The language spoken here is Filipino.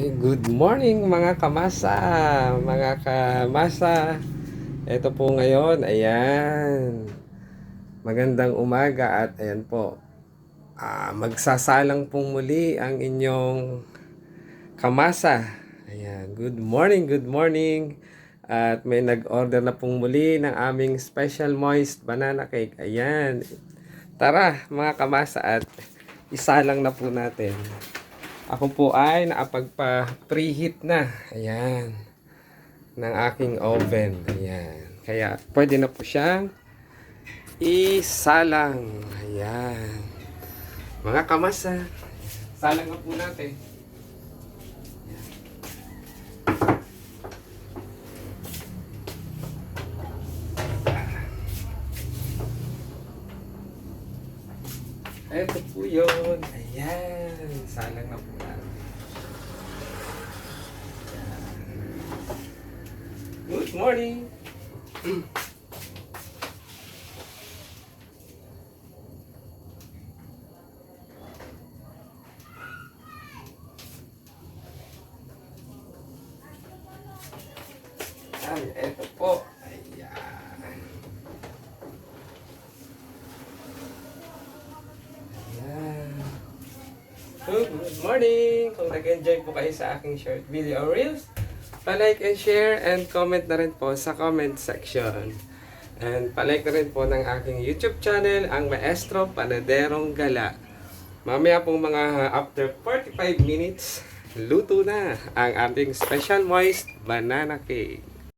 Good morning mga kamasa, mga kamasa. Ito po ngayon, ayan. Magandang umaga at ayan po. Magsasalang pong muli ang inyong kamasa. Ayan, good morning, good morning. At may nag-order na pong muli ng aming special moist banana cake. Ayan. Tara mga kamasa at isalang na po natin. Ako po ay nakapagpa-preheat na. Ayan. Ng aking oven. Ayan. Kaya pwede na po siyang isalang. Ayan. Mga kamasa, salang na po natin. Ito po yun. Ayan. Salang na po natin. Good morning. Ayan, ito po. Ayan. Ayan. Good morning. Kung nag-enjoy po kayo sa aking short video or reels, pa-like and share and comment na rin po sa comment section. And pa-like na rin po ng aking YouTube channel, ang Maestro Panaderong Gala. Mamaya pong mga after 45 minutes, luto na ang ating special moist banana cake.